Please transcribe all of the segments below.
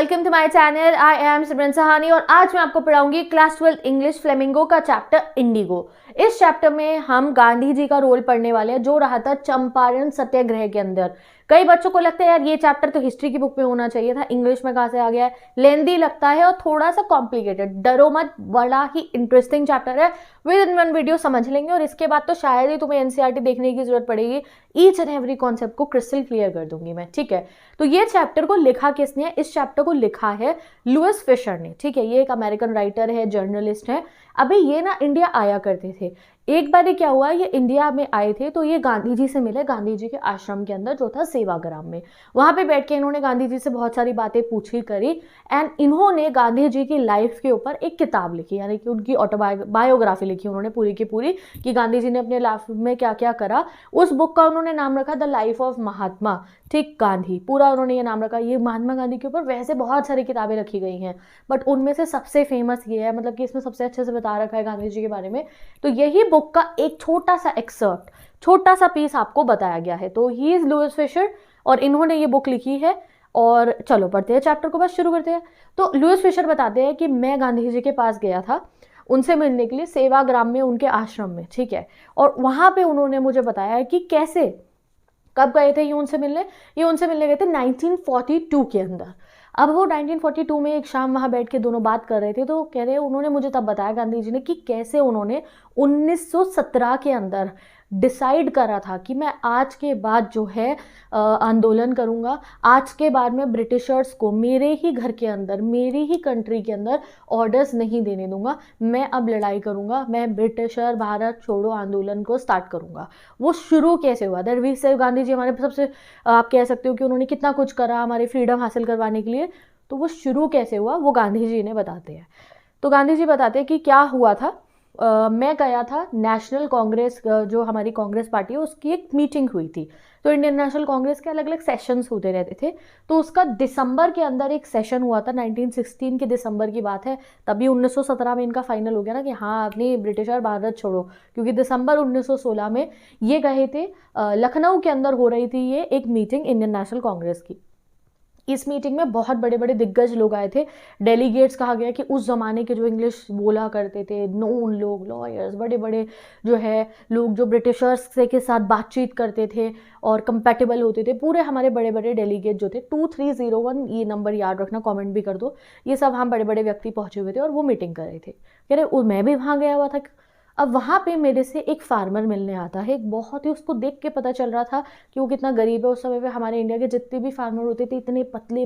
Welcome to my channel. I am Simran Sahani और आज मैं आपको पढ़ाऊंगी क्लास 12 इंग्लिश फ्लेमिंगो का चैप्टर इंडिगो। इस चैप्टर में हम गांधी जी का रोल पढ़ने वाले हैं जो रहा था चंपारण सत्याग्रह के अंदर। कई बच्चों को लगता है यार ये चैप्टर तो हिस्ट्री की बुक में होना चाहिए था, इंग्लिश में कहाँ से आ गया है। लेंदी लगता है और थोड़ा सा कॉम्प्लिकेटेड। डरो मत, बड़ा ही इंटरेस्टिंग चैप्टर है। विद इन वन वीडियो समझ लेंगे और इसके बाद तो शायद ही तुम्हें एनसीईआरटी देखने की जरूरत पड़ेगी। ईच एंड एवरी कॉन्सेप्ट को क्रिस्टल क्लियर कर दूंगी मैं, ठीक है। तो ये चैप्टर को लिखा किसने है? इस चैप्टर को लिखा है लुइस फिशर ने, ठीक है। ये एक अमेरिकन राइटर है, जर्नलिस्ट है। अभी ये ना इंडिया आया करते थे। एक बार क्या हुआ, ये इंडिया में आए थे तो ये गांधी जी से मिले, गांधी जी के आश्रम के अंदर जो था सेवाग्राम में। वहां पे बैठ के इन्होंने गांधी जी से बहुत सारी बातें पूछी करी एंड इन्होंने गांधी जी की लाइफ के ऊपर एक किताब लिखी, यानी कि उनकी ऑटोबायोग्राफी लिखी उन्होंने पूरी की पूरी कि गांधी जी ने अपने लाइफ में क्या क्या करा। उस बुक का उन्होंने नाम रखा द लाइफ ऑफ महात्मा, ठीक, गांधी, पूरा उन्होंने ये नाम रखा। ये महात्मा गांधी के ऊपर वैसे बहुत सारी किताबें रखी गई हैं, बट उनमें से सबसे फेमस ये है, मतलब कि इसमें सबसे अच्छे से बता रखा है गांधी जी के बारे में। तो यही बुक का एक छोटा सा एक्सर्प्ट, छोटा सा पीस आपको बताया गया है। तो ही इज लुइस फिशर और इन्होंने ये बुक लिखी है। और चलो पढ़ते हैं चैप्टर को, बस शुरू करते हैं। तो लुइस फिशर बताते हैं कि मैं गांधी जी के पास गया था उनसे मिलने के लिए सेवाग्राम में, उनके आश्रम में, ठीक है। और वहां पे उन्होंने मुझे बताया कि कैसे, कब गए थे ये उनसे मिलने? ये उनसे मिलने गए थे 1942 के अंदर। अब वो 1942 में एक शाम वहाँ बैठ के दोनों बात कर रहे थे, तो कह रहे उन्होंने मुझे तब बताया गांधी जी ने कि कैसे उन्होंने 1917 के अंदर डिसाइड करा था कि मैं आज के बाद जो है आंदोलन करूँगा। आज के बाद मैं ब्रिटिशर्स को मेरे ही घर के अंदर, मेरी ही कंट्री के अंदर ऑर्डर्स नहीं देने दूंगा। मैं अब लड़ाई करूँगा, मैं ब्रिटिशर भारत छोड़ो आंदोलन को स्टार्ट करूँगा। वो शुरू कैसे हुआ? दरवीर से गांधी जी हमारे सबसे, आप कह सकते हो कि उन्होंने कितना कुछ करा हमारे फ्रीडम हासिल करवाने के लिए। तो वो शुरू कैसे हुआ वो गांधी जी ने बताते हैं। तो गांधी जी बताते हैं कि क्या हुआ था। मैं गया था नेशनल कांग्रेस, जो हमारी कांग्रेस पार्टी है उसकी एक मीटिंग हुई थी। तो इंडियन नेशनल कांग्रेस के अलग अलग सेशंस होते रहते थे। तो उसका दिसंबर के अंदर एक सेशन हुआ था, 1916 के दिसंबर की बात है। तभी 1917 में इनका फाइनल हो गया ना कि हाँ अपनी ब्रिटिशर भारत छोड़ो, क्योंकि दिसंबर 1916 में ये गए थे। लखनऊ के अंदर हो रही थी ये एक मीटिंग इंडियन नेशनल कांग्रेस की। इस मीटिंग में बहुत बड़े बड़े दिग्गज लोग आए थे। डेलीगेट्स कहा गया कि उस ज़माने के जो इंग्लिश बोला करते थे, नोन लोग, लॉयर्स, बड़े बड़े जो है लोग जो ब्रिटिशर्स से के साथ बातचीत करते थे और कंपेटेबल होते थे, पूरे हमारे बड़े बड़े डेलीगेट जो थे, 2301 ये नंबर याद रखना, कमेंट भी कर दो। ये सब हम बड़े बड़े व्यक्ति पहुंचे हुए थे और वो मीटिंग कर रहे थे। कह रहे मैं भी वहाँ गया हुआ था। अब वहाँ पे मेरे से एक फार्मर मिलने आता है, एक बहुत ही, उसको देख के पता चल रहा था कि वो कितना गरीब है। उस समय पे हमारे इंडिया के जितने भी फार्मर होते थे इतने पतले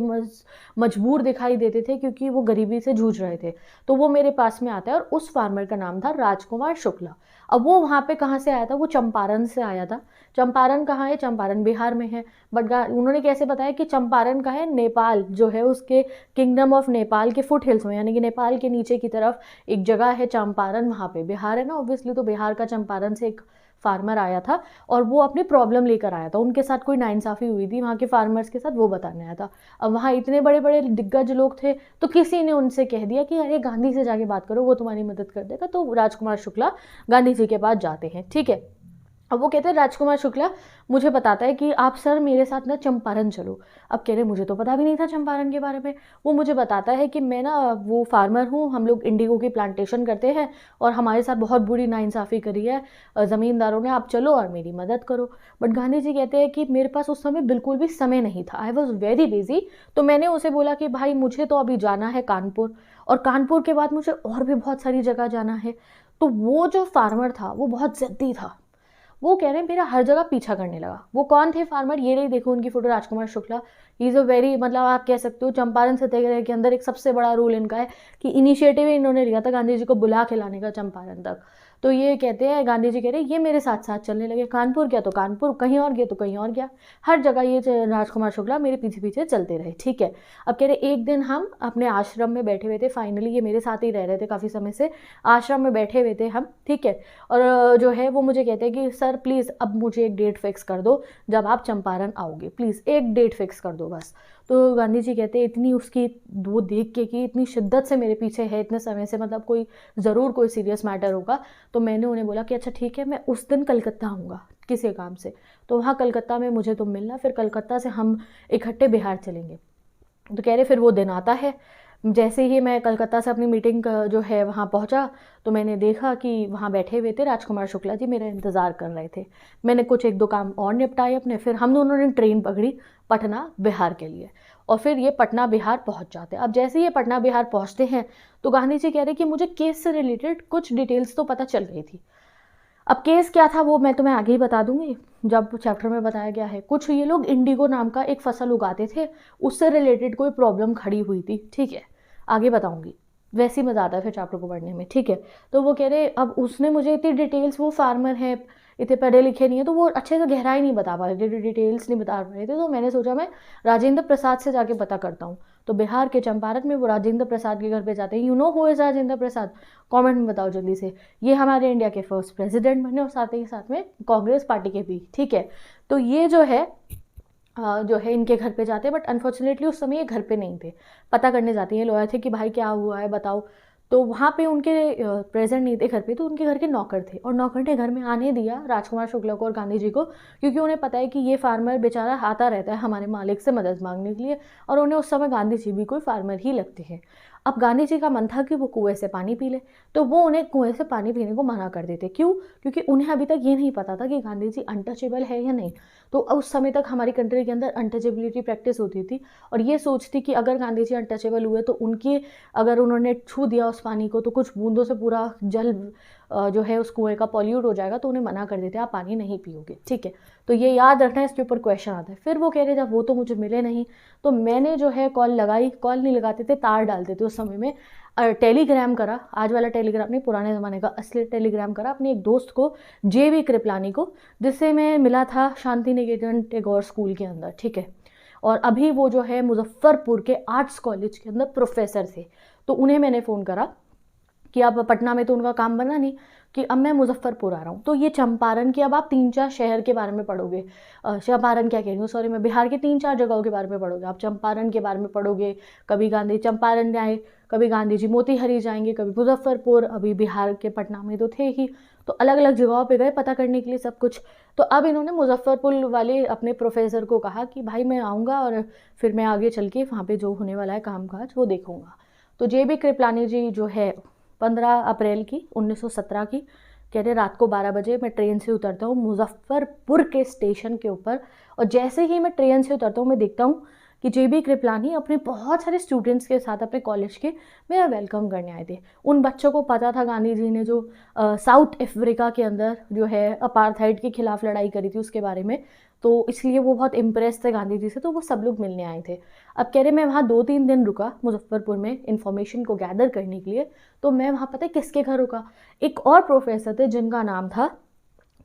मजबूर दिखाई देते थे क्योंकि वो गरीबी से जूझ रहे थे। तो वो मेरे पास में आता है और उस फार्मर का नाम था राजकुमार शुक्ला। अब वो वहाँ पे कहाँ से आया था? वो चंपारण से आया था। चंपारण कहाँ है? चंपारण बिहार में है। बट उन्होंने कैसे बताया कि चंपारण का है? नेपाल जो है उसके किंगडम ऑफ नेपाल के फुट हिल्स में, यानी कि नेपाल के नीचे की तरफ एक जगह है चंपारण, वहाँ पे बिहार है ना ऑब्वियसली। तो बिहार का चंपारण से एक फार्मर आया था और वो अपनी प्रॉब्लम लेकर आया था। उनके साथ कोई नाइंसाफ़ी हुई थी वहाँ के फार्मर्स के साथ, वो बताने आया था। अब वहाँ इतने बड़े बड़े दिग्गज लोग थे तो किसी ने उनसे कह दिया कि अरे गांधी से जाके बात करो, वो तुम्हारी मदद कर देगा। तो राजकुमार शुक्ला गांधी जी के पास जाते हैं, ठीक है। अब वो कहते हैं राजकुमार शुक्ला मुझे बताता है कि आप सर मेरे साथ ना चंपारण चलो। अब कह रहे मुझे तो पता भी नहीं था चंपारण के बारे में। वो मुझे बताता है कि मैं ना वो फार्मर हूँ, हम लोग इंडिगो की प्लांटेशन करते हैं और हमारे साथ बहुत बुरी नाइंसाफ़ी करी है ज़मींदारों ने, आप चलो और मेरी मदद करो। बट गांधी जी कहते हैं कि मेरे पास उस समय बिल्कुल भी समय नहीं था, आई वॉज वेरी बिजी। तो मैंने उसे बोला कि भाई मुझे तो अभी जाना है कानपुर, और कानपुर के बाद मुझे और भी बहुत सारी जगह जाना है। तो वो जो फार्मर था वो बहुत ज़िद्दी था। वो कह रहे हैं मेरा हर जगह पीछा करने लगा। वो कौन थे फार्मर? ये नहीं, देखो उनकी photo, Rajkumar Shukla. He is a very, मतलब आप कह सकते हो चंपारण सत्याग्रह के अंदर एक सबसे बड़ा रोल इनका है कि इनिशिएटिव इन्होंने लिया था गांधी जी को बुला के लाने का चंपारण तक। तो ये कहते हैं, गांधी जी कह रहे हैं ये मेरे साथ साथ चलने लगे। कानपुर गया तो कानपुर, कहीं और गया तो कहीं और गया, हर जगह ये राजकुमार शुक्ला मेरे पीछे पीछे चलते रहे, ठीक है। अब कह रहे एक दिन हम अपने आश्रम में बैठे हुए थे, फाइनली ये मेरे साथ ही रह रहे थे काफ़ी समय से, आश्रम में बैठे हुए थे हम, ठीक है। और जो है वो मुझे कहते हैं कि सर प्लीज़ अब मुझे एक डेट फिक्स कर दो जब आप चंपारण आओगे, प्लीज़ एक डेट फिक्स कर दो बस। तो गांधी जी कहते हैं इतनी उसकी वो देख के कि इतनी शिद्दत से मेरे पीछे है इतने समय से, मतलब कोई ज़रूर कोई सीरियस मैटर होगा। तो मैंने उन्हें बोला कि अच्छा ठीक है, मैं उस दिन कलकत्ता आऊँगा किसी काम से, तो वहाँ कलकत्ता में मुझे तुम मिलना, फिर कलकत्ता से हम इकट्ठे बिहार चलेंगे। तो कह रहे फिर वो दिन आता है, जैसे ही मैं कलकत्ता से अपनी मीटिंग जो है वहाँ पहुँचा तो मैंने देखा कि वहाँ बैठे हुए थे राजकुमार शुक्ला जी, मेरा इंतज़ार कर रहे थे। मैंने कुछ एक दो काम और निपटाए अपने, फिर हम दोनों ने ट्रेन पकड़ी पटना बिहार के लिए, और फिर ये पटना बिहार पहुँच जाते हैं। अब जैसे ही ये पटना बिहार पहुँचते हैं तो गांधी जी कह रहे कि मुझे केस से रिलेटेड कुछ डिटेल्स तो पता चल गई थी। अब केस क्या था वो मैं तुम्हें आगे ही बता दूंगी, जब चैप्टर में बताया गया है। कुछ ये लोग इंडिगो नाम का एक फसल उगाते थे, उससे रिलेटेड कोई प्रॉब्लम खड़ी हुई थी, ठीक है, आगे बताऊंगी। वैसे ही मज़ा आता है फिर चैप्टर को पढ़ने में, ठीक है। तो वो कह रहे अब उसने मुझे इतनी डिटेल्स, वो फार्मर है, इतने पढ़े लिखे नहीं है, तो वो अच्छे से गहराई नहीं बता पा रहे थे, डिटेल्स नहीं बता रहे थे। तो मैंने सोचा मैं राजेंद्र प्रसाद से जाके पता करता हूँ। तो बिहार के चंपारण में वो राजेंद्र प्रसाद के घर पे जाते हैं। You know who is Rajendra Prasad? Comment में बताओ जल्दी से। ये हमारे इंडिया के फर्स्ट प्रेसिडेंट बने और साथ ही साथ में कांग्रेस पार्टी के भी, ठीक है। तो ये जो है इनके घर पे जाते हैं, बट अनफॉर्चुनेटली उस समय ये घर पे नहीं थे। पता करने जाती हैं लॉयर थे कि भाई क्या हुआ है बताओ। तो वहाँ पे उनके प्रेजेंट नहीं थे घर पे, तो उनके घर के नौकर थे, और नौकर ने घर में आने दिया राजकुमार शुक्ला को और गांधी जी को, क्योंकि उन्हें पता है कि ये फार्मर बेचारा आता रहता है हमारे मालिक से मदद मांगने के लिए, और उन्हें उस समय गांधी जी भी कोई फार्मर ही लगते हैं। अब गांधी जी का मन था कि वो कुएं से पानी पी ले, तो वो उन्हें कुएं से पानी पीने को मना कर देते। क्यों? क्योंकि उन्हें अभी तक ये नहीं पता था कि गांधी जी अनटचेबल है या नहीं। तो उस समय तक हमारी कंट्री के अंदर अनटचेबिलिटी प्रैक्टिस होती थी, और ये सोच थी कि अगर गांधी जी अनटचेबल हुए तो उनके, अगर उन्होंने छू दिया उस पानी को तो कुछ बूंदों से पूरा जल जो है उस कुएं का पॉल्यूट हो जाएगा, तो उन्हें मना कर देते आप पानी नहीं पियोगे, ठीक है। तो ये याद रखना, इसके ऊपर क्वेश्चन आता है। फिर वो कह रहे जब वो तो मुझे मिले नहीं, तो मैंने जो है कॉल लगाई, कॉल नहीं लगाते थे, तार डालते थे उस समय में, टेलीग्राम करा, आज वाला टेलीग्राम नहीं, पुराने ज़माने का असली टेलीग्राम करा अपने एक दोस्त को, JV कृपलानी को, जिससे मैं मिला था शांति निकेतन टैगोर स्कूल के अंदर, ठीक है। और अभी वो जो है मुजफ्फरपुर के आर्ट्स कॉलेज के अंदर प्रोफेसर थे। तो उन्हें मैंने फ़ोन करा कि अब पटना में तो उनका काम बना नहीं, कि अब मैं मुजफ्फरपुर आ रहा हूँ। तो ये चंपारण की अब आप 3-4 शहर के बारे में पढ़ोगे, चंपारण क्या कह रही हूँ, सॉरी, मैं बिहार के 3-4 जगहों के बारे में पढ़ोगे आप, चंपारण के बारे में पढ़ोगे। कभी गांधी चंपारण जाए, कभी गांधी जी मोतीहारी जाएंगे, कभी मुजफ्फरपुर, अभी बिहार के पटना में तो थे ही, तो अलग अलग जगहों पे गए पता करने के लिए सब कुछ। तो अब इन्होंने मुजफ्फरपुर वाले अपने प्रोफेसर को कहा कि भाई मैं आऊँगा और फिर मैं आगे चल के वहाँ पे जो होने वाला है कामकाज वो देखूँगा। तो JB कृपलानी जी जो है 15 अप्रैल की 1917 की, कह रहे रात को 12 बजे मैं ट्रेन से उतरता हूँ मुजफ्फरपुर के स्टेशन के ऊपर, और जैसे ही मैं ट्रेन से उतरता हूँ मैं देखता हूँ कि JB कृपलानी अपने बहुत सारे स्टूडेंट्स के साथ अपने कॉलेज के मेरा वेलकम करने आए थे। उन बच्चों को पता था गांधी जी ने जो साउथ अफ्रीका के अंदर जो है अपार्थाइड के खिलाफ लड़ाई करी थी उसके बारे में, तो इसलिए वो बहुत इम्प्रेस थे गांधी जी से, तो वो सब लोग मिलने आए थे। अब कह रहे मैं वहाँ 2-3 दिन रुका मुजफ्फरपुर में इन्फॉर्मेशन को गैदर करने के लिए। तो मैं वहाँ पता है किसके घर रुका, एक और प्रोफेसर थे जिनका नाम था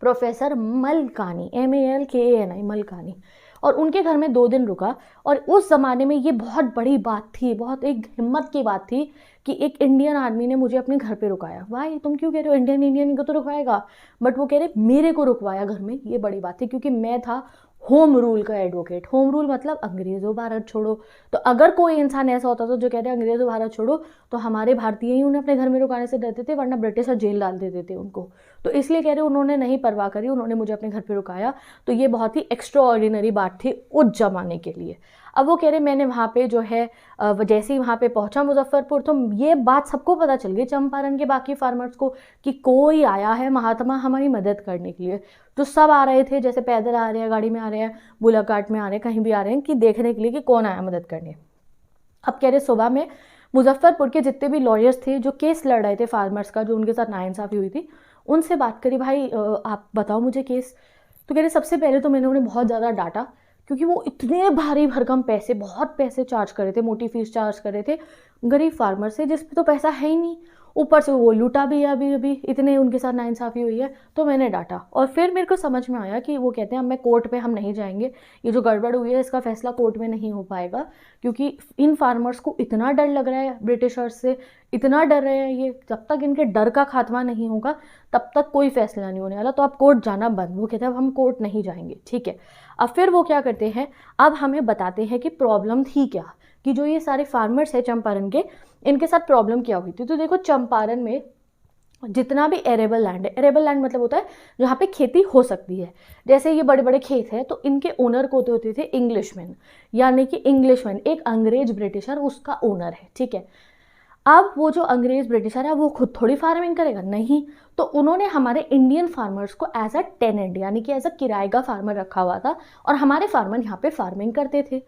प्रोफेसर मलकानी, MALKANI, मलकानी, और उनके घर में 2 दिन रुका। और उस ज़माने में ये बहुत बड़ी बात थी, बहुत एक हिम्मत की बात थी कि एक इंडियन आदमी ने मुझे अपने घर पे रुकाया। भाई तुम क्यों कह रहे हो इंडियन को तो रुकवाएगा, बट वो कह रहे मेरे को रुकवाया घर में, ये बड़ी बात थी, क्योंकि मैं था होम रूल का एडवोकेट। होम रूल मतलब अंग्रेज़ों भारत छोड़ो। तो अगर कोई इंसान ऐसा होता था जो कहते हैं अंग्रेज़ों भारत छोड़ो, तो हमारे भारतीय ही उन्हें अपने घर में रुकाने से डरते थे, वरना ब्रिटिशर जेल डाल देते थे उनको। तो इसलिए कह रहे उन्होंने नहीं परवाह करी, उन्होंने मुझे अपने घर पे रुकाया। तो ये बहुत ही एक्स्ट्रा ऑर्डिनरी बात थी उस जमाने के लिए। अब वो कह रहे मैंने वहाँ पे जो है जैसे ही वहाँ पे पहुँचा मुजफ्फरपुर, तो ये बात सबको पता चल गई चंपारण के बाकी फार्मर्स को कि कोई आया है महात्मा हमारी मदद करने के लिए। तो सब आ रहे थे, जैसे पैदल आ रहे हैं, गाड़ी में आ रहे हैं, बुलेट कार्ट में आ रहे हैं, कहीं भी आ रहे हैं, कि देखने के लिए कि कौन आया मदद करने। अब कह रहे सुबह में मुजफ्फरपुर के जितने भी लॉयर्स थे जो केस लड़ रहे थे फार्मर्स का, जो उनके साथ नाइंसाफ़ी हुई थी, उनसे बात करी, भाई आप बताओ मुझे केस। तो कह रहे सबसे पहले तो मैंने उन्हें बहुत ज़्यादा डांटा, क्योंकि वो इतने भारी भरकम पैसे, बहुत पैसे चार्ज कर रहे थे, मोटी फीस चार्ज कर रहे थे गरीब फार्मर से, जिस पे तो पैसा है ही नहीं। ऊपर से वो लूटा भी है, अभी इतने उनके साथ नाइंसाफ़ी हुई है। तो मैंने डांटा, और फिर मेरे को समझ में आया कि वो कहते हैं अब मैं कोर्ट पे हम नहीं जाएंगे, ये जो गड़बड़ हुई है इसका फैसला कोर्ट में नहीं हो पाएगा, क्योंकि इन फार्मर्स को इतना डर लग रहा है ब्रिटिशर्स से, इतना डर रहे हैं ये, जब तक इनके डर का खात्मा नहीं होगा तब तक कोई फैसला नहीं होने वाला, तो अब कोर्ट जाना बंद। वो कहते हैं अब हम कोर्ट नहीं जाएंगे, ठीक है। अब फिर वो क्या करते हैं, अब हमें बताते हैं कि प्रॉब्लम थी क्या, कि जो ये सारे फार्मर्स हैं चंपारण के, इनके साथ प्रॉब्लम क्या हुई थी। तो देखो चंपारण में जितना भी एरेबल लैंड है, एरेबल लैंड मतलब होता है जहाँ पे खेती हो सकती है, जैसे ये बड़े बड़े खेत हैं, तो इनके ओनर को होते थे इंग्लिशमैन, यानी कि इंग्लिशमैन एक अंग्रेज ब्रिटिशर उसका ओनर है, ठीक है। अब वो जो अंग्रेज ब्रिटिशर है वो खुद थोड़ी फार्मिंग करेगा, नहीं, तो उन्होंने हमारे इंडियन फार्मर्स को एज अ टेनेंट यानी कि एज अ किराए का फार्मर रखा हुआ था, और हमारे फार्मर यहाँ पे फार्मिंग करते थे।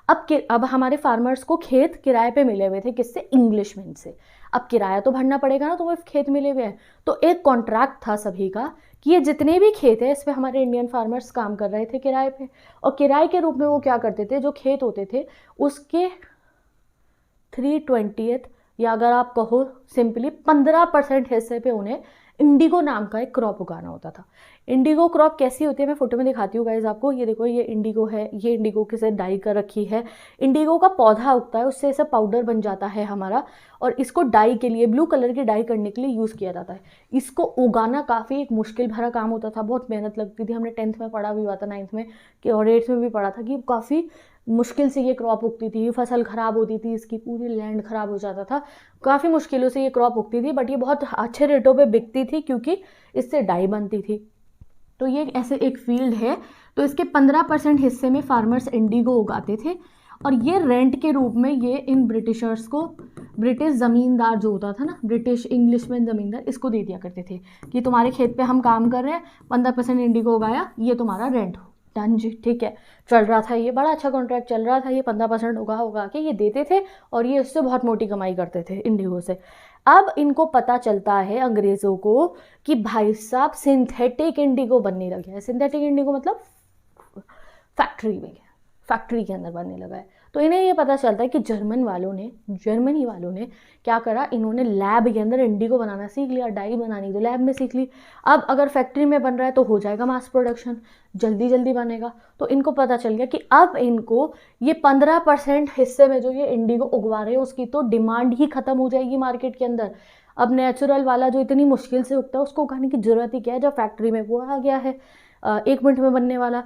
अब हमारे फार्मर्स को खेत किराए पे मिले हुए थे, किससे? इंग्लिशमैन से। अब किराया तो भरना पड़ेगा ना, तो वो खेत मिले हुए हैं, तो एक कॉन्ट्रैक्ट था सभी का कि ये जितने भी खेत है इस पे हमारे इंडियन फार्मर्स काम कर रहे थे किराए पे, और किराए के रूप में वो क्या करते थे, जो खेत होते थे उसके 3/20 या अगर आप कहो सिंपली 15% हिस्से पे उन्हें इंडिगो नाम का एक क्रॉप उगाना होता था। इंडिगो क्रॉप कैसी होती है मैं फोटो में दिखाती हूँ गाइज आपको। ये देखो, ये इंडिगो है, ये इंडिगो किसे डाई कर रखी है। इंडिगो का पौधा उगता है, उससे ऐसा पाउडर बन जाता है हमारा, और इसको डाई के लिए, ब्लू कलर की डाई करने के लिए यूज़ किया जाता है। इसको उगाना काफ़ी एक मुश्किल भरा काम होता था, बहुत मेहनत लगती थी। हमने 10th में पढ़ा भी हुआ था, 9th में कि, और 8th में भी पढ़ा था कि काफ़ी मुश्किल से ये क्रॉप उगती थी, फसल ख़राब होती थी, इसकी पूरी लैंड ख़राब हो जाता था, काफ़ी मुश्किलों से ये क्रॉप उगती थी, बट ये बहुत अच्छे रेटों पे बिकती थी क्योंकि इससे डाई बनती थी। तो ये ऐसे एक फील्ड है, तो इसके 15% हिस्से में फार्मर्स इंडिगो उगाते थे, और ये रेंट के रूप में ये इन ब्रिटिशर्स को, ब्रिटिश ज़मींदार जो होता था ना, ब्रिटिश इंग्लिशमैन ज़मींदार, इसको दे दिया करते थे कि तुम्हारे खेत पे हम काम कर रहे हैं, 15% इंडिगो उगाया, ये तुम्हारा रेंट हो। डन जी, ठीक है। चल रहा था, ये बड़ा अच्छा कॉन्ट्रैक्ट चल रहा था, ये 15% उगा के ये देते थे, और ये इससे बहुत मोटी कमाई करते थे इंडिगो से। अब इनको पता चलता है अंग्रेज़ों को कि भाई साहब सिंथेटिक इंडिगो बनने लगे हैं। सिंथेटिक इंडिगो मतलब फैक्ट्री में, फैक्ट्री के अंदर बनने लगा है। तो इन्हें ये पता चलता है कि जर्मनी वालों ने क्या करा, इन्होंने लैब के अंदर इंडिगो बनाना सीख लिया, डाई बनानी तो लैब में सीख ली। अब अगर फैक्ट्री में बन रहा है तो हो जाएगा मास प्रोडक्शन, जल्दी जल्दी बनेगा। तो इनको पता चल गया कि अब इनको ये 15% हिस्से में जो ये इंडिगो उगवा रहे हैं उसकी तो डिमांड ही खत्म हो जाएगी मार्केट के अंदर। अब नेचुरल वाला जो इतनी मुश्किल से उगता है उसको उगाने की जरूरत ही क्या है, जब फैक्ट्री में वो आ गया है 1 मिनट में बनने वाला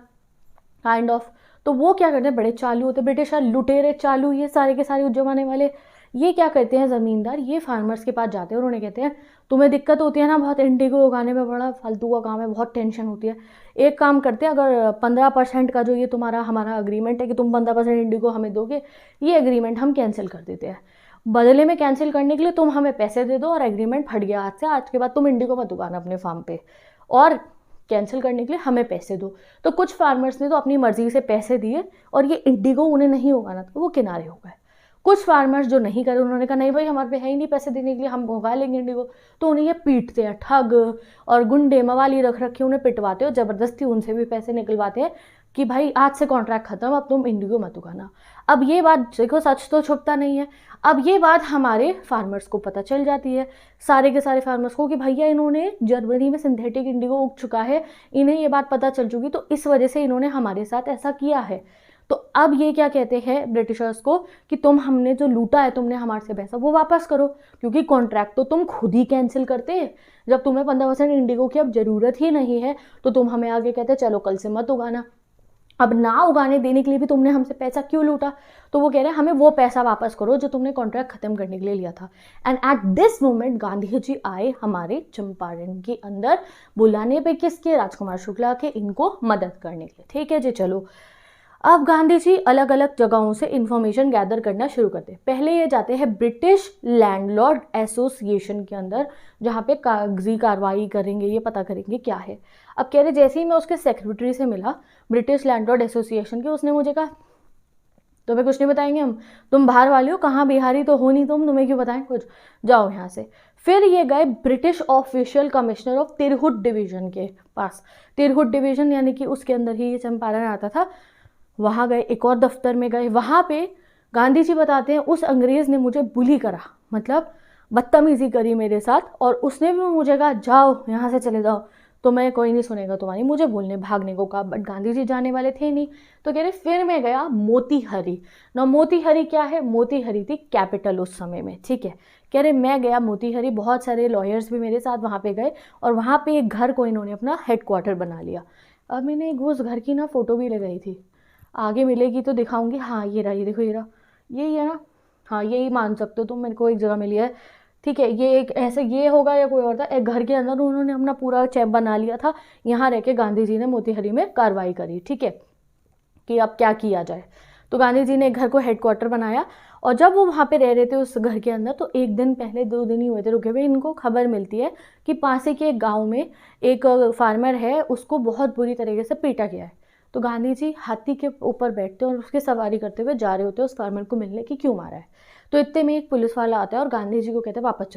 काइंड ऑफ। तो वो क्या करते हैं, बड़े चालू होते हैं ब्रिटिशर, लुटेरे चालू, ये सारे के सारे जमाने वाले। ये क्या करते हैं, ज़मींदार, ये फार्मर्स के पास जाते हैं और उन्हें कहते हैं तुम्हें दिक्कत होती है ना बहुत, इंडिगो उगाने में बड़ा फालतू का काम है, बहुत टेंशन होती है। एक काम करते हैं, अगर 15% का जो ये तुम्हारा हमारा अग्रीमेंट है कि तुम 15% इंडिगो हमें दोगे, ये एग्रीमेंट हम कैंसिल कर देते हैं। बदले में कैंसिल करने के लिए तुम हमें पैसे दे दो, और एग्रीमेंट फट गया हाथ से, आज के बाद तुम इंडिगो मत उगाना अपने फार्म पे, और कैंसिल करने के लिए हमें पैसे दो। तो कुछ फार्मर्स ने तो अपनी मर्जी से पैसे दिए, और ये इंडिगो उन्हें नहीं उगाना था, वो किनारे हो गए। कुछ फार्मर्स जो नहीं करे, उन्होंने कहा नहीं भाई हमारे पे है ही नहीं पैसे देने के लिए, हम उगा लेंगे इंडिगो। तो उन्हें ये पीटते हैं, ठग और गुंडे मवाली रख रखे उन्हें पिटवाते हो, ज़बरदस्ती उनसे भी पैसे निकलवाते हैं कि भाई आज से कॉन्ट्रैक्ट खत्म, अब तुम इंडिगो मत उगाना। अब ये बात देखो, सच तो छुपता नहीं है। अब ये बात हमारे फार्मर्स को पता चल जाती है, सारे के सारे फार्मर्स को, कि भैया इन्होंने जर्मनी में सिंथेटिक इंडिगो उग चुका है, इन्हें ये बात पता चल चुकी, तो इस वजह से इन्होंने हमारे साथ ऐसा किया है। तो अब ये क्या कहते हैं ब्रिटिशर्स को कि तुम, हमने जो लूटा है तुमने हमारे से पैसा, वो वापस करो, क्योंकि कॉन्ट्रैक्ट तो तुम खुद ही कैंसिल करते हैं। जब तुम्हें 15% इंडिगो की अब ज़रूरत ही नहीं है, तो तुम हमें आगे कहते चलो कल से मत उगाना। अब ना उगाने देने के लिए भी तुमने हमसे पैसा क्यों लूटा? तो वो कह रहे हैं हमें वो पैसा वापस करो जो तुमने कॉन्ट्रैक्ट खत्म करने के लिए लिया था। And at this moment Gandhi ji आए हमारे चंपारण के अंदर, बुलाने पे किसके, राजकुमार शुक्ला के, इनको मदद करने के लिए। ठीक है जी, चलो अब गांधी जी अलग अलग जगहों से इंफॉर्मेशन गैदर करना शुरू करते हैं। पहले ये जाते हैं ब्रिटिश लैंडलॉर्ड एसोसिएशन के अंदर, जहाँ पे कागजी कार्रवाई करेंगे, ये पता करेंगे क्या है। अब कह रहे जैसे ही मैं उसके सेक्रेटरी से मिला ब्रिटिश लैंडलॉर्ड एसोसिएशन के, उसने मुझे कहा तुम्हें कुछ नहीं बताएंगे हम, तुम बाहर वाले हो, कहाँ बिहारी तो हो नहीं तुम, तुम्हें क्यों बताएं कुछ, जाओ यहाँ से। फिर ये गए British official commissioner of Tirhut division के पास। तिरहुत डिवीजन यानी कि उसके अंदर ही ये चंपारण आता था। वहाँ गए, एक और दफ्तर में गए, वहाँ पे गांधी जी बताते हैं उस अंग्रेज़ ने मुझे बुली करा, मतलब बदतमीज़ी करी मेरे साथ, और उसने भी मुझे कहा जाओ यहाँ से चले जाओ, तो मैं कोई नहीं सुनेगा तुम्हारी, मुझे बोलने भागने को कहा, बट गांधी जी जाने वाले थे नहीं। तो कह रहे फिर मैं गया मोतीहारी ना। मोतीहारी क्या है? मोतीहारी थी कैपिटल उस समय में, ठीक है। कह रहे मैं गया मोतीहारी, बहुत सारे लॉयर्स भी मेरे साथ वहाँ पे गए, और वहाँ पे एक घर को इन्होंने अपना हेडक्वार्टर बना लिया। अब मैंने एक उस घर की ना फ़ोटो भी लगाई थी, आगे मिलेगी तो दिखाऊंगी। हाँ ये रहा, ये देखो, ये रहा, यही है ना, हाँ यही मान सकते हो तुम, मेरे को एक जगह मिली है, ठीक है, ये एक ऐसे ये होगा या कोई और था, एक घर के अंदर उन्होंने अपना पूरा चैप बना लिया था, यहाँ रह के गांधी जी ने मोतीहारी में कार्रवाई करी, ठीक है, कि अब क्या किया जाए। तो गांधी जी ने एक घर को हेडक्वार्टर बनाया, और जब वो वहाँ पे रह रहे थे उस घर के अंदर, तो एक दिन पहले, 2 दिन ही हुए थे रुके हुए, इनको खबर मिलती है कि पास ही के एक गाँव में एक फार्मर है, उसको बहुत बुरी तरीके से पीटा गया है। तो गांधी जी हाथी के ऊपर बैठते हैं और उसकी सवारी करते हुए जा रहे होते हैं उस फार्मर को मिलने कि क्यों मारा है। तो इतने में एक पुलिस वाला आता है और गांधी जी को कहते हैं वापस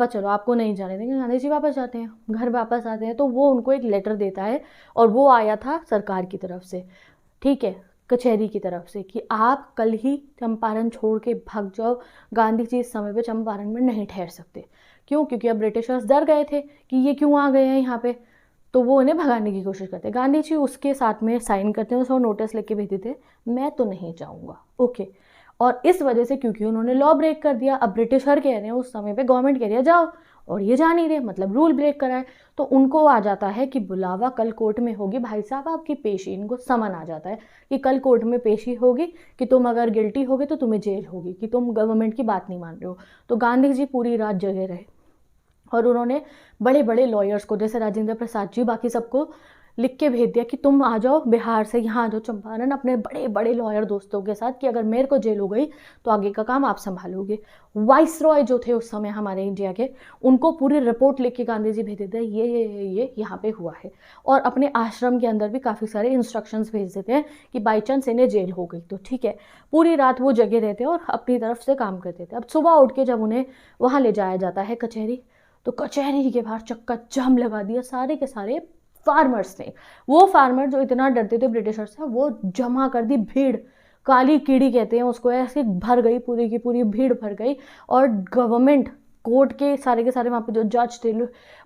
चलो, आपको नहीं जाने देंगे। गांधी जी वापस जाते हैं, घर वापस आते हैं, तो वो उनको एक लेटर देता है, और वो आया था सरकार की तरफ से, ठीक है, कचहरी की तरफ से, कि आप कल ही चंपारण छोड़ के भाग जाओ। गांधी जी इस समय पे चंपारण में नहीं ठहर सकते। क्यों? क्योंकि अब ब्रिटिशर्स डर गए थे कि ये क्यों आ गए हैं यहाँ पे, तो वो उन्हें भगाने की कोशिश करते हैं। गांधी जी उसके साथ में साइन करते हैं, उसको नोटिस लेके भेज देते, मैं तो नहीं जाऊँगा, ओके। और इस वजह से, क्योंकि उन्होंने लॉ ब्रेक कर दिया, अब ब्रिटिशर कह रहे हैं उस समय पे, गवर्नमेंट कह रही है जाओ, और ये जा नहीं रहे, मतलब रूल ब्रेक करा है, तो उनको आ जाता है कि बुलावा कल कोर्ट में होगी, भाई साहब आपकी पेशी, इनको समन आ जाता है कि कल कोर्ट में पेशी होगी, कि तुम अगर गिल्टी होगे तो तुम्हें जेल होगी, कि तुम गवर्नमेंट की बात नहीं मान रहे हो। तो गांधी जी पूरी रात जगे रहे, और उन्होंने बड़े बड़े लॉयर्स को, जैसे राजेंद्र प्रसाद जी, बाकी सबको लिख के भेज दिया कि तुम आ जाओ बिहार से, यहाँ आ जाओ चंपारण, अपने बड़े बड़े लॉयर दोस्तों के साथ, कि अगर मेरे को जेल हो गई तो आगे का काम आप संभालोगे। वाइस रॉय जो थे उस समय हमारे इंडिया के, उनको पूरी रिपोर्ट लिख के गांधी जी भेज देते हैं, ये यहाँ पे हुआ है, और अपने आश्रम के अंदर भी काफ़ी सारे इंस्ट्रक्शंस भेज देते हैं कि बाई चांस इन्हें जेल हो गई तो, ठीक है। पूरी रात वो जगे रहते हैं और अपनी तरफ से काम करते थे। अब सुबह उठ के जब उन्हें वहाँ ले जाया जाता है कचहरी, तो कचहरी के बाहर चक्का जाम लगा दिया सारे के सारे फार्मर्स ने। वो फार्मर जो इतना डरते थे ब्रिटिशर से, वो जमा कर दी भीड़, काली कीड़ी कहते हैं उसको, ऐसे भर गई, पूरी की पूरी भीड़ भर गई। और गवर्नमेंट कोर्ट के सारे वहाँ पे जो जज थे,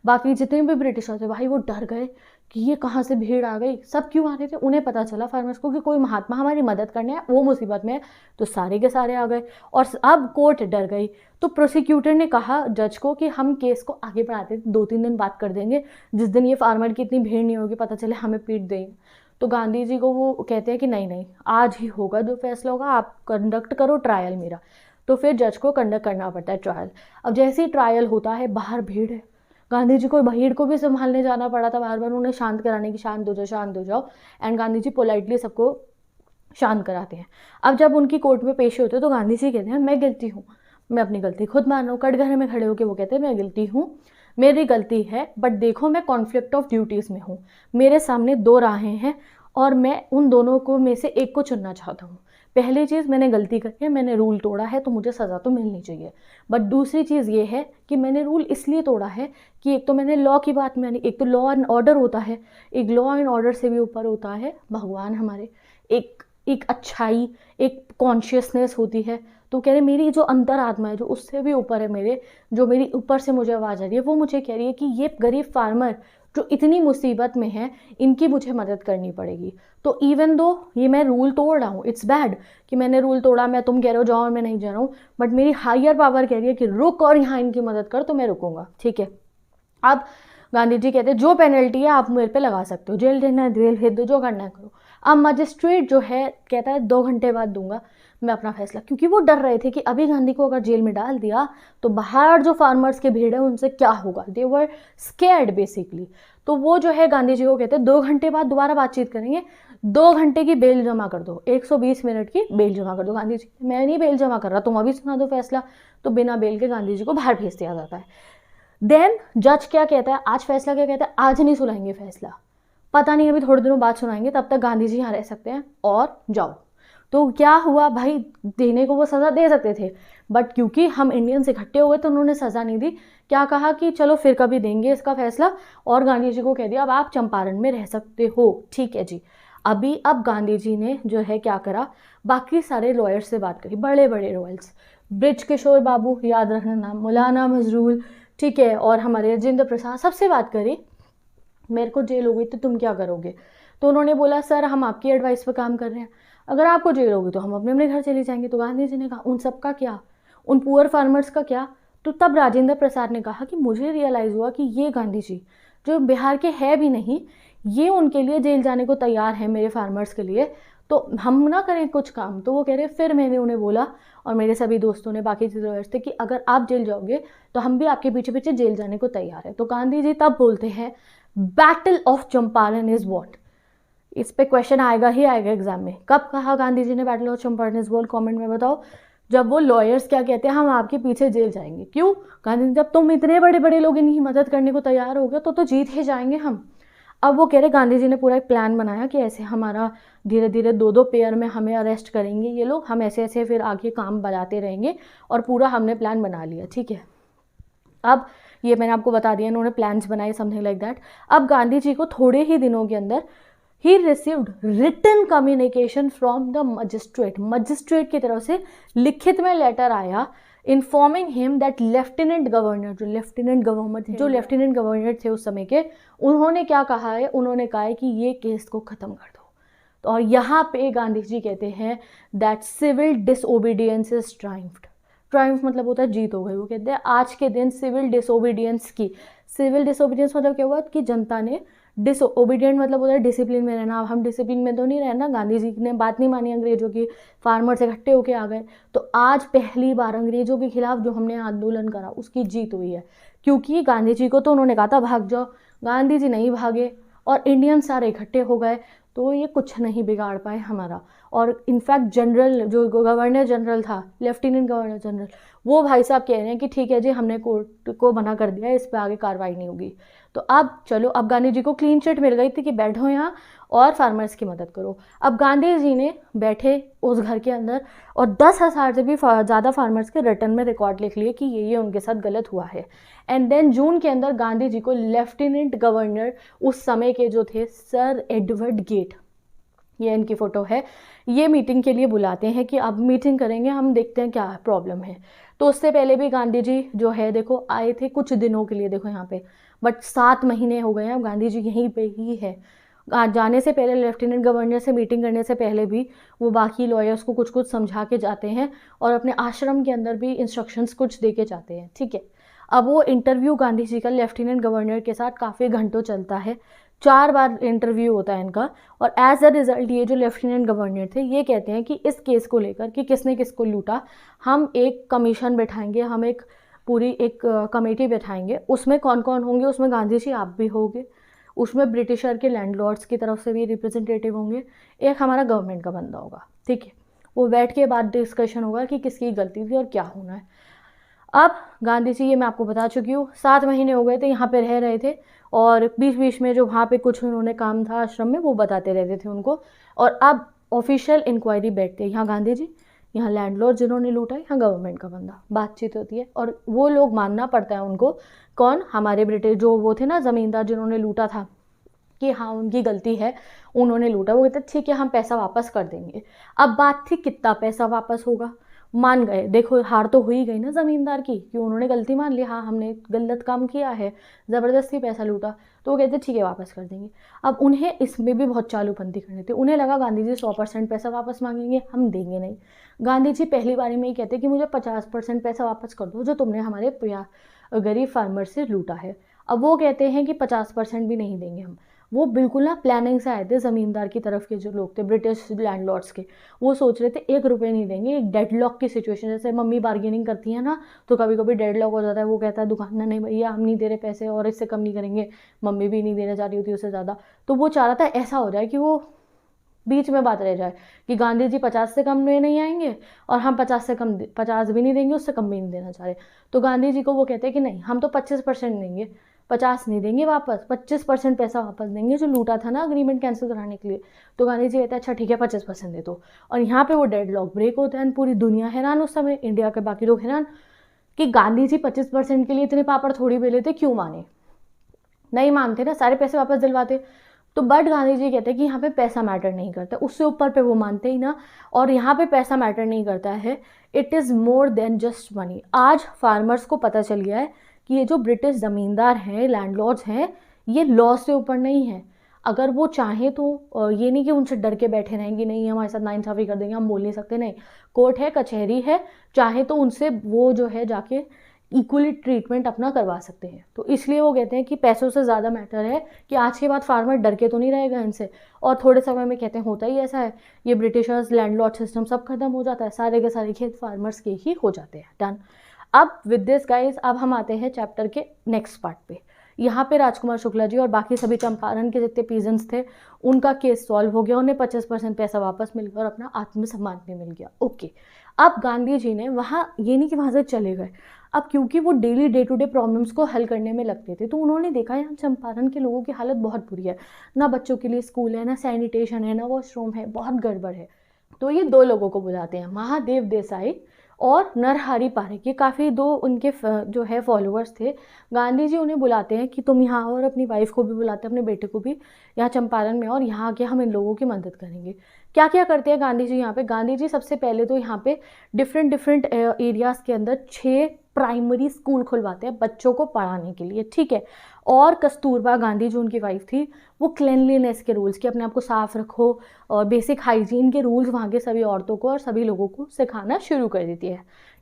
बाकी जितने भी ब्रिटिशर थे, भाई वो डर गए कि ये कहाँ से भीड़ आ गई। सब क्यों आ रहे थे? उन्हें पता चला फार्मर्स को कि कोई महात्मा हमारी मदद करने है, वो मुसीबत में है, तो सारे के सारे आ गए, और अब कोर्ट डर गई। तो प्रोसिक्यूटर ने कहा जज को कि हम केस को आगे बढ़ाते, 2-3 दिन बात कर देंगे, जिस दिन ये फार्मर की इतनी भीड़ नहीं होगी, पता चले हमें पीट देंगे। तो गांधी जी को वो कहते हैं कि नहीं, आज ही होगा जो फैसला होगा, आप कंडक्ट करो ट्रायल मेरा। तो फिर जज को कंडक्ट करना पड़ता है ट्रायल। अब जैसे ही ट्रायल होता है, बाहर भीड़ है, गांधी जी को भीड़ को भी संभालने जाना पड़ा था, बार बार उन्हें शांत कराने की, शांत हो जाओ, एंड गांधी जी पोलाइटली सबको शांत कराते हैं। अब जब उनकी कोर्ट में पेश होते हैं, तो गांधी जी कहते हैं मैं गिल्टी हूँ, मैं अपनी गलती खुद मान रहा हूँ। कटघरे में खड़े होकर वो कहते हैं मैं गिल्टी हूँ, मेरी गलती है, बट देखो मैं कॉन्फ्लिक्ट ऑफ ड्यूटीज़ में हूँ, मेरे सामने 2 राहें हैं, और मैं उन दोनों को में से एक को चुनना चाहता हूँ। पहली चीज़, मैंने गलती करी है, मैंने रूल तोड़ा है, तो मुझे सज़ा तो मिलनी चाहिए। बट दूसरी चीज़ ये है कि मैंने रूल इसलिए तोड़ा है कि एक तो मैंने लॉ की बात मानी, एक तो लॉ एंड ऑर्डर होता है, एक लॉ एंड ऑर्डर से भी ऊपर होता है भगवान हमारे, एक अच्छाई, एक कॉन्शियसनेस होती है। तो कह रहे मेरी जो अंतरात्मा है, जो उससे भी ऊपर है मेरे, जो मेरी ऊपर से मुझे आवाज़ आ रही है, वो मुझे कह रही है कि ये गरीब फार्मर जो इतनी मुसीबत में है, इनकी मुझे मदद करनी पड़ेगी। तो इवन दो ये मैं रूल तोड़ रहा हूँ, इट्स बैड कि मैंने रूल तोड़ा, मैं तुम कह रहे हो जाओ और मैं नहीं जा रहा हूँ, बट मेरी हायर पावर कह रही है कि रुक और यहाँ इनकी मदद कर, तो मैं रुकूंगा, ठीक है। अब गांधी जी कहते हैं जो पेनल्टी है आप मेरे पे लगा सकते हो, जेल देना है जेल भेज दो, जो करना है करो। अब मजिस्ट्रेट जो है कहता है 2 घंटे बाद दूंगा मैं अपना फैसला, क्योंकि वो डर रहे थे कि अभी गांधी को अगर जेल में डाल दिया तो बाहर जो फार्मर्स के भीड़ है उनसे क्या होगा, दे वर स्केर्ड बेसिकली। तो वो जो है गांधी जी को कहते हैं 2 घंटे बाद दोबारा बातचीत करेंगे, 2 घंटे की बेल जमा कर दो, 120 मिनट की बेल जमा कर दो। गांधी जी मैं नहीं बेल जमा कर रहा, तुम अभी सुना दो फैसला। तो बिना बेल के गांधी जी को बाहर भेज दिया जाता है। देन जज क्या कहता है, आज फैसला क्या कहता है, आज नहीं सुनाएंगे फैसला, पता नहीं अभी थोड़े दिनों बाद सुनाएंगे, तब तक गांधी जी यहाँ रह सकते हैं और जाओ। तो क्या हुआ भाई, देने को वो सज़ा दे सकते थे, बट क्योंकि हम इंडियंस इकट्ठे हुए तो उन्होंने सज़ा नहीं दी। क्या कहा कि चलो फिर कभी देंगे इसका फैसला, और गांधी जी को कह दिया अब आप चंपारण में रह सकते हो, ठीक है जी। अब गांधी जी ने जो है क्या करा, बाकी सारे लॉयर्स से बात करी, बड़े बड़े लॉयर्स, ब्रिज किशोर बाबू, याद रखना नाम, मौलाना मजरूल, ठीक है, और हमारे राजेंद्र प्रसाद, सबसे बात करी, मेरे को जेल हो गई तो तुम क्या करोगे। तो उन्होंने बोला सर हम आपकी एडवाइस पर काम कर रहे हैं, अगर आपको जेल होगी तो हम अपने अपने घर चले जाएंगे। तो गांधी जी ने कहा उन सब का क्या, उन पुअर फार्मर्स का क्या। तो तब राजेंद्र प्रसाद ने कहा कि मुझे रियलाइज़ हुआ कि ये गांधी जी जो बिहार के है भी नहीं, ये उनके लिए जेल जाने को तैयार है मेरे फार्मर्स के लिए, तो हम ना करें कुछ काम। तो वो कह रहे फिर मैंने उन्हें बोला और मेरे सभी दोस्तों ने, बाकी लॉयर्स थे, कि अगर आप जेल जाओगे तो हम भी आपके पीछे पीछे जेल जाने को तैयार है। तो गांधी जी तब बोलते हैं battle of Champaran is what. इस पे क्वेश्चन आएगा ही आएगा एग्जाम में। कब कहा गांधी जी ने battle of Champaran is what? Comment में बताओ। जब वो लॉयर्स क्या कहते हैं, हम आपके पीछे जेल जाएंगे। क्यों? गांधी जी, जब तुम इतने बड़े बड़े लोग इनकी मदद करने को तैयार हो गए तो जीत ही जाएंगे हम। अब वो कह रहे गांधी जी ने पूरा एक प्लान बनाया कि ऐसे हमारा धीरे धीरे 2-2 पेयर में हमें अरेस्ट करेंगे ये लोग, हम ऐसे ऐसे फिर आगे काम बढ़ाते रहेंगे, और पूरा हमने प्लान बना लिया। ठीक है, अब ये मैंने आपको बता दिया, इन्होंने प्लान्स बनाए समथिंग लाइक दैट। अब गांधी जी को थोड़े ही दिनों के अंदर ही received written communication from the magistrate की तरफ से लिखित में लेटर आया informing him that lieutenant governor थे उस समय के, उन्होंने क्या कहा है, उन्होंने कहा है कि ये केस को ख़त्म कर दो। तो और यहाँ पे गांधी जी कहते हैं that civil disobedience is triumphed. Triumph मतलब होता है जीत हो गई। वो कहते हैं आज के दिन सिविल डिसओबीडियंस मतलब क्या हुआ कि जनता ने, डिसओबीडियंट मतलब होता है डिसिप्लिन में रहना। अब हम डिसिप्लिन में तो नहीं रहना, गांधी जी ने बात नहीं मानी अंग्रेजों की, फार्मर्स इकट्ठे होके आ गए। तो आज पहली बार अंग्रेजों के खिलाफ जो हमने आंदोलन करा उसकी जीत हुई है, क्योंकि गांधी जी को तो उन्होंने कहा था भाग जाओ, गांधी जी नहीं भागे और इंडियन सारे इकट्ठे हो गए, तो ये कुछ नहीं बिगाड़ पाए हमारा। और इनफैक्ट जनरल, जो गवर्नर जनरल था, लेफ्टिनेंट गवर्नर जनरल, वो भाई साहब कह रहे हैं कि ठीक है जी, हमने कोर्ट को मना कर दिया, इस पर आगे कार्रवाई नहीं होगी। तो अब चलो, अब गांधी जी को क्लीन चिट मिल गई थी कि बैठो यहाँ और फार्मर्स की मदद करो। अब गांधी जी ने बैठे उस घर के अंदर और 10,000 से भी ज़्यादा फार्मर्स के रिटर्न में रिकॉर्ड लिख लिए कि ये उनके साथ गलत हुआ है। एंड देन जून के अंदर गांधी जी को लेफ्टिनेंट गवर्नर उस समय के जो थे सर एडवर्ड गेट, ये इनकी फ़ोटो है, ये मीटिंग के लिए बुलाते हैं कि अब मीटिंग करेंगे, हम देखते हैं क्या प्रॉब्लम है। तो उससे पहले भी गांधी जी जो है देखो आए थे कुछ दिनों के लिए, देखो यहाँ पे, बट 7 महीने हो गए हैं, गांधी जी यहीं पे ही है। जाने से पहले, लेफ्टिनेंट गवर्नर से मीटिंग करने से पहले भी वो बाकी लॉयर्स को कुछ कुछ समझा के जाते हैं और अपने आश्रम के अंदर भी इंस्ट्रक्शंस कुछ दे के जाते हैं। ठीक है, अब वो इंटरव्यू गांधी जी का लेफ्टिनेंट गवर्नर के साथ काफ़ी घंटों चलता है, 4 बार इंटरव्यू होता है इनका। और एज अ रिज़ल्ट ये जो लेफ्टिनेंट गवर्नर थे ये कहते हैं कि इस केस को लेकर कि किसने किसको लूटा, हम एक कमीशन बैठाएंगे, हम एक पूरी एक कमेटी बैठाएंगे। उसमें कौन कौन होंगे? उसमें गांधी जी आप भी होंगे, उसमें ब्रिटिशर के लैंडलॉर्ड्स की तरफ से भी रिप्रेजेंटेटिव होंगे, एक हमारा गवर्नमेंट का बंदा होगा। ठीक है, वो बैठ के बाद डिस्कशन होगा कि किसकी गलती थी और क्या होना है। अब गांधी जी, ये मैं आपको बता चुकी हूँ, 7 महीने हो गए थे यहाँ पे रह रहे थे, और बीच बीच में जो वहाँ पे कुछ उन्होंने काम था आश्रम में वो बताते रहते थे उनको। और अब ऑफिशियल इंक्वायरी बैठते हैं, यहाँ गांधी जी, यहाँ लैंडलॉर्ड जिन्होंने लूटा, यहाँ गवर्नमेंट का बंदा, बातचीत होती है और वो लोग मानना पड़ता है उनको, कौन, हमारे ब्रिटिश जो वो थे ना ज़मींदार जिन्होंने लूटा था, कि हाँ उनकी गलती है, उन्होंने लूटा। वो कहते ठीक है हम पैसा वापस कर देंगे। अब बात थी कितना पैसा वापस होगा, मान गए, देखो हार तो हो ही गई ना ज़मींदार की, कि उन्होंने गलती मान ली, हाँ हमने गलत काम किया है, ज़बरदस्ती पैसा लूटा, तो वो कहते ठीक है वापस कर देंगे। अब उन्हें इसमें भी बहुत चालूपंथी करनी थी, उन्हें लगा गांधी जी 100% पैसा वापस मांगेंगे, हम देंगे नहीं। गांधी जी पहली बारी में ही कहते कि मुझे 50% पैसा वापस कर दो जो तुमने हमारे गरीब फार्मर से लूटा है। अब वो कहते हैं कि 50% भी नहीं देंगे हम। वो बिल्कुल ना प्लानिंग से आए थे, ज़मींदार की तरफ के जो लोग थे, ब्रिटिश लैंडलॉर्ड्स के, वो सोच रहे थे 1 रुपये नहीं देंगे। एक डेडलॉक की सिचुएशन, जैसे मम्मी बार्गेनिंग करती है ना, तो कभी कभी डेडलॉक हो जाता है, वो कहता है दुकानदार नहीं भैया हम नहीं दे रहे पैसे और इससे कम नहीं करेंगे, मम्मी भी नहीं देना चाह रही होती उससे ज़्यादा, तो वो चाह रहा था ऐसा हो जाए कि वो बीच में बात रह जाए कि गांधी जी 50 से कम में नहीं आएंगे और हम 50 भी नहीं देंगे, उससे कम भी नहीं देना चाह रहे। तो गांधी जी को वो कहते हैं कि नहीं हम तो 25% देंगे, 50 नहीं देंगे वापस, 25% पैसा वापस देंगे जो लूटा था ना अग्रीमेंट कैंसिल कराने के लिए। तो गांधी जी कहते हैं अच्छा ठीक है 25% दे दो। और यहाँ पे वो डेडलॉक ब्रेक होता है, पूरी दुनिया हैरान, उस समय इंडिया के बाकी लोग हैरान कि गांधी जी 25% के लिए इतने पापड़ थोड़ी बेले थे, क्यों माने, नहीं मानते ना, सारे पैसे वापस दिलवाते। तो बट गांधी जी कहते हैं कि यहाँ पे पैसा मैटर नहीं करता, उससे ऊपर पे वो मानते ही ना, और यहाँ पे पैसा मैटर नहीं करता है, it is more than just money. आज फार्मर्स को पता चल गया है कि ये जो ब्रिटिश ज़मींदार हैं, लैंडलॉर्ड्स हैं, ये लॉ से ऊपर नहीं है। अगर वो चाहें तो ये नहीं कि उनसे डर के बैठे रहेंगे, नहीं हमारे साथ नाइंसाफ़ी कर देंगे, हम बोल नहीं सकते, नहीं, कोर्ट है, कचहरी है, चाहे तो उनसे वो जो है जाके इक्वली ट्रीटमेंट अपना करवा सकते हैं। तो इसलिए वो कहते हैं कि पैसों से ज़्यादा मैटर है कि आज के बाद फार्मर डर के तो नहीं रहेगा इनसे। और थोड़े समय में कहते हैं होता ही ऐसा है, ये ब्रिटिशर्स लैंडलॉर्ड सिस्टम सब खत्म हो जाता है, सारे के सारे खेत फार्मर्स के ही हो जाते हैं। डन। अब विद दिस गाइज अब हम आते हैं चैप्टर के नेक्स्ट पार्ट पे। यहाँ पे राजकुमार शुक्ला जी और बाकी सभी चंपारण के जितने पीजेंट्स थे उनका केस सॉल्व हो गया, उन्हें 50% पैसा वापस मिल गया और अपना आत्मसम्मान भी मिल गया। ओके, अब गांधी जी ने वहाँ, ये नहीं कि वहाँ से चले गए, अब क्योंकि वो daily day to day problems को हल करने में लगते थे तो उन्होंने देखा यहाँ चंपारण के लोगों की हालत बहुत बुरी है, ना बच्चों के लिए स्कूल है, ना सैनिटेशन है, ना वॉशरूम है, बहुत गड़बड़ है। तो ये दो लोगों को बुलाते हैं, महादेव देसाई और नरहरि पारेख, ये काफ़ी दो उनके जो है फॉलोअर्स थे। गांधी जी उन्हें बुलाते हैं कि तुम यहाँ, और अपनी वाइफ को भी बुलाते हैं, अपने बेटे को भी, यहाँ चंपारण में, और यहाँ आके हम इन लोगों की मदद करेंगे। क्या क्या करते हैं गांधी जी यहाँ पे? गांधी जी सबसे पहले तो यहाँ पे डिफरेंट एरियाज़ के अंदर 6 प्राइमरी स्कूल खुलवाते हैं बच्चों को पढ़ाने के लिए, ठीक है। और कस्तूरबा गांधी जो उनकी वाइफ थी, वो क्लेनलीनेस के रूल्स, कि अपने आप को साफ रखो, और बेसिक हाइजीन के रूल्स वहाँ के सभी औरतों को और सभी लोगों को सिखाना शुरू कर देती है,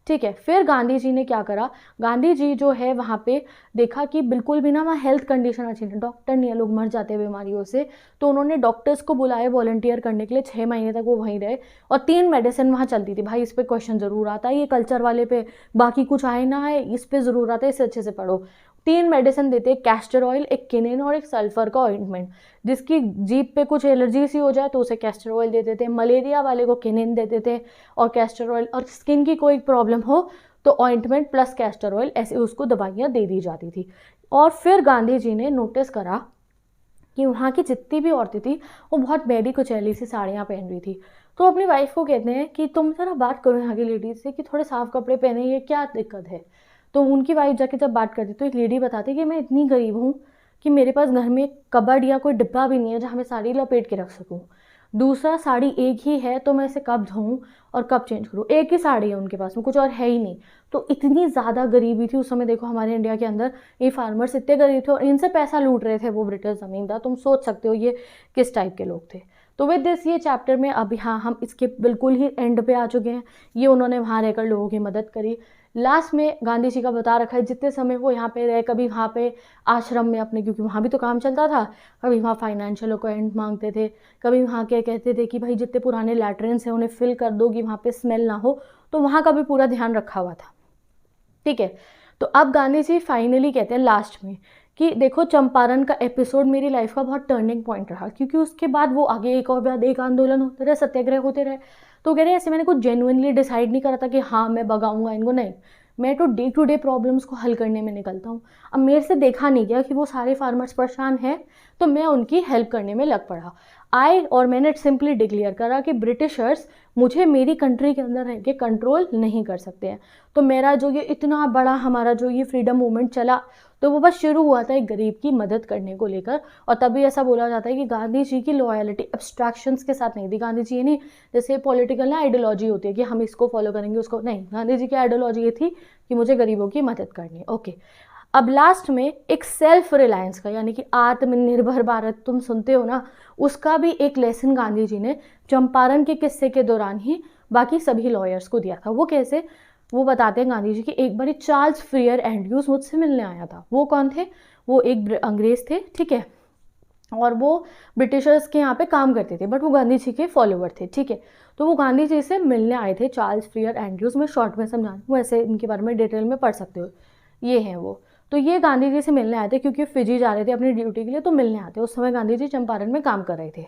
ठीक है। फिर गांधी जी ने क्या करा, गांधी जी जो है वहाँ पे देखा कि बिल्कुल भी ना वहाँ हेल्थ कंडीशन अच्छी नहीं, डॉक्टर नहीं है, लोग मर जाते हैं बीमारियों से, तो उन्होंने डॉक्टर्स को बुलाए वॉलंटियर करने के लिए। 6 महीने तक वो वहीं रहे और 3 मेडिसिन वहाँ चलती थी। भाई इस पे क्वेश्चन ज़रूर आता है, ये कल्चर वाले पे, बाकी कुछ आए ना आए, इस पे ज़रूर आता है, इसे अच्छे से पढ़ो। 3 मेडिसिन देते, एक कैस्टर ऑयल, एक किनिन और एक सल्फर का ऑइंटमेंट। जिसकी जीभ पे कुछ एलर्जी सी हो जाए तो उसे कैस्टर ऑयल देते थे, मलेरिया वाले को किनिन देते थे और कैस्टर ऑयल, और स्किन की कोई प्रॉब्लम हो तो ऑइंटमेंट प्लस कैस्टर ऑयल, ऐसे उसको दवाइयाँ दे दी जाती थी। और फिर गांधी जी ने नोटिस करा कि वहाँ की जितनी भी औरतें थी वो बहुत मैली कुचैली सी साड़ियाँ पहन रही थी। तो अपनी वाइफ को कहते हैं कि तुम ज़रा बात करो यहाँ की लेडीज से कि थोड़े साफ कपड़े पहने, ये क्या दिक्कत है। तो उनकी वाइफ जाके जब बात करती तो एक लेडी बताती कि मैं इतनी गरीब हूँ कि मेरे पास घर में कबर्ड या कोई डिब्बा भी नहीं है जहाँ मैं साड़ी लपेट के रख सकूँ। दूसरा, साड़ी एक ही है तो मैं इसे कब धोऊँ और कब चेंज करूँ, एक ही साड़ी है उनके पास में, कुछ और है ही नहीं। तो इतनी ज़्यादा गरीबी थी उस समय। देखो हमारे इंडिया के अंदर ये फार्मर्स इतने गरीब थे और इनसे पैसा लूट रहे थे वो ब्रिटिश ज़मींदार। तुम सोच सकते हो ये किस टाइप के लोग थे। तो विद दिस ये चैप्टर में अब यहाँ हम इसके बिल्कुल ही एंड पे आ चुके हैं। ये उन्होंने वहाँ रहकर लोगों की मदद करी। लास्ट में गांधी जी का बता रखा है जितने समय वो यहाँ पे रहे, कभी वहाँ पे आश्रम में अपने, क्योंकि वहाँ भी तो काम चलता था, कभी वहाँ फाइनेंशियल रिक्वायरमेंट मांगते थे, कभी वहाँ के कहते थे कि भाई जितने पुराने लैट्रिन्स हैं उन्हें फिल कर दो कि वहाँ पे स्मेल ना हो, तो वहाँ का भी पूरा ध्यान रखा हुआ था, ठीक है। तो अब गांधी जी फाइनली कहते हैं लास्ट में कि देखो चंपारण का एपिसोड मेरी लाइफ का बहुत टर्निंग पॉइंट रहा, क्योंकि उसके बाद वो आगे एक और बाद एक आंदोलन होते रहे, सत्याग्रह होते रहे। तो कह रहे ऐसे मैंने कुछ जेन्युइनली डिसाइड नहीं करा था कि हाँ मैं भगाऊंगा इनको, नहीं, मैं तो डे टू डे प्रॉब्लम्स को हल करने में निकलता हूँ। अब मेरे से देखा नहीं गया कि वो सारे फार्मर्स परेशान हैं, तो मैं उनकी हेल्प करने में लग पड़ा। और मैंने सिंपली डिक्लेयर करा कि ब्रिटिशर्स मुझे मेरी कंट्री के अंदर रह के कंट्रोल नहीं कर सकते हैं। तो मेरा जो ये इतना बड़ा हमारा जो ये फ्रीडम मूवमेंट चला, तो वो बस शुरू हुआ था एक गरीब की मदद करने को लेकर। और तभी ऐसा बोला जाता है कि गांधी जी की लॉयल्टी एब्स्ट्रैक्शंस के साथ नहीं थी। गांधी जी ये नहीं जैसे पॉलिटिकल ना आइडियोलॉजी होती है कि हम इसको फॉलो करेंगे उसको, नहीं, गांधी जी की आइडियोलॉजी ये थी कि मुझे गरीबों की मदद करनी है। ओके, अब लास्ट में एक सेल्फ रिलायंस का, यानी कि आत्मनिर्भर भारत तुम सुनते हो ना, उसका भी एक लेसन गांधी जी ने चंपारण के किस्से के दौरान ही बाकी सभी लॉयर्स को दिया था। वो कैसे, वो बताते हैं गांधी जी कि एक बार चार्ल्स फ्रियर एंड्रयूज मुझसे मिलने आया था। वो कौन थे? वो एक अंग्रेज थे, ठीक है, और वो ब्रिटिशर्स के यहाँ पे काम करते थे, बट वो गांधी जी के फॉलोवर थे, ठीक है। तो वो गांधी जी से मिलने आए थे, चार्ल्स फ्रियर एंड्रयूज। मैं शॉर्ट में समझा हूँ, ऐसे इनके बारे में डिटेल में पढ़ सकते हो, ये हैं वो। तो ये गांधी जी से मिलने आए थे क्योंकि फिजी जा रहे थे अपनी ड्यूटी के लिए, तो मिलने आते। उस समय गांधी जी चंपारण में काम कर रहे थे,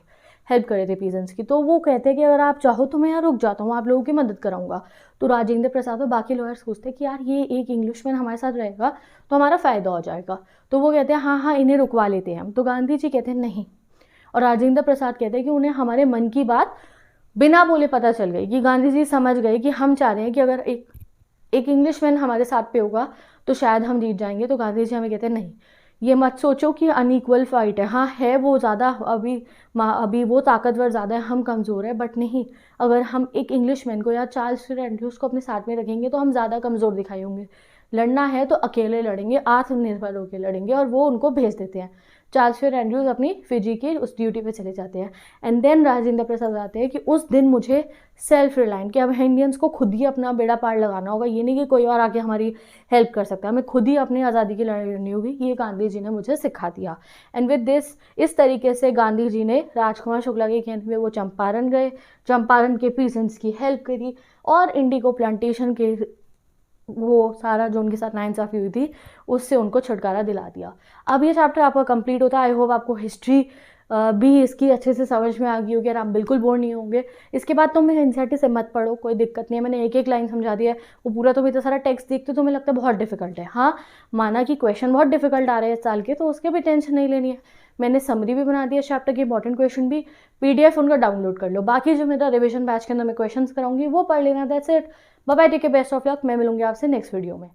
हेल्प कर रहे थे पीजेंट्स की। तो वो कहते हैं कि अगर आप चाहो तो मैं यहाँ रुक जाता हूँ, आप लोगों की मदद कराऊंगा। तो राजेंद्र प्रसाद और बाकी लॉयर्स पूछते कि यार ये एक इंग्लिशमैन हमारे साथ रहेगा तो हमारा फ़ायदा हो जाएगा। तो वो कहते हैं हाँ हाँ इन्हें रुकवा लेते हैं हम। तो गांधी जी कहते हैं नहीं, और राजेंद्र प्रसाद कहते हैं कि उन्हें हमारे मन की बात बिना बोले पता चल गई, कि गांधी जी समझ गए कि हम चाह रहे हैं कि अगर एक इंग्लिशमैन हमारे साथ पे होगा तो शायद हम जीत जाएंगे। तो गांधी जी हमें कहते हैं नहीं, ये मत सोचो कि अनइक्वल फाइट है। हाँ है वो ज़्यादा, अभी वो ताकतवर ज़्यादा है, हम कमज़ोर है, बट नहीं, अगर हम एक इंग्लिशमैन को या चार्ल्स एंड्रयूज को अपने साथ में रखेंगे तो हम ज़्यादा कमज़ोर दिखाई होंगे। लड़ना है तो अकेले लड़ेंगे, आत्मनिर्भर होकर लड़ेंगे। और वो उनको भेज देते हैं। चार्ल्स फियर एंड्रूज अपनी फिजी की उस ड्यूटी पे चले जाते हैं। एंड देन राजेंद्र प्रसाद आते हैं कि उस दिन मुझे सेल्फ रिलायंट, कि अब इंडियंस को खुद ही अपना बेड़ा पार लगाना होगा, ये नहीं कि कोई और आके हमारी हेल्प कर सकता है, हमें खुद ही अपनी आज़ादी की लड़ाई लड़नी होगी, ये गांधी जी ने मुझे सिखा दिया। एंड विद दिस, इस तरीके से गांधी जी ने राजकुमार शुक्ला के कहने पे वो चंपारण गए, चंपारण के पीसेंट्स की हेल्प करी और इंडिगो प्लांटेशन के वो सारा जो उनके साथ नाइंसाफ़ी हुई थी उससे उनको छुटकारा दिला दिया। अब ये चैप्टर आपका कंप्लीट होता है। आई होप आपको हिस्ट्री भी इसकी अच्छे से समझ में आ गई होगी और आप बिल्कुल बोर नहीं होंगे। इसके बाद तुम एनसीईआरटी से मत पढ़ो, कोई दिक्कत नहीं है, मैंने एक एक लाइन समझा दिया है। वो पूरा तो इतना सारा टेक्स्ट देखते तो तुम्हें लगता है बहुत डिफिकल्ट है। हाँ, माना कि क्वेश्चन बहुत डिफिकल्ट आ रहे हैं इस साल के, तो उसके भी टेंशन नहीं लेनी है। मैंने समरी भी बना दिया चैप्टर के, इंपॉर्टेंट क्वेश्चन भी, पीडीएफ उनका डाउनलोड कर लो। बाकी जो मेरा रिविजन बैच के अंदर मैं क्वेश्चन कराऊंगी वो पढ़ लेना। That's it, bye bye, take care, best of luck. मैं मिलूंगी आपसे नेक्स्ट वीडियो में।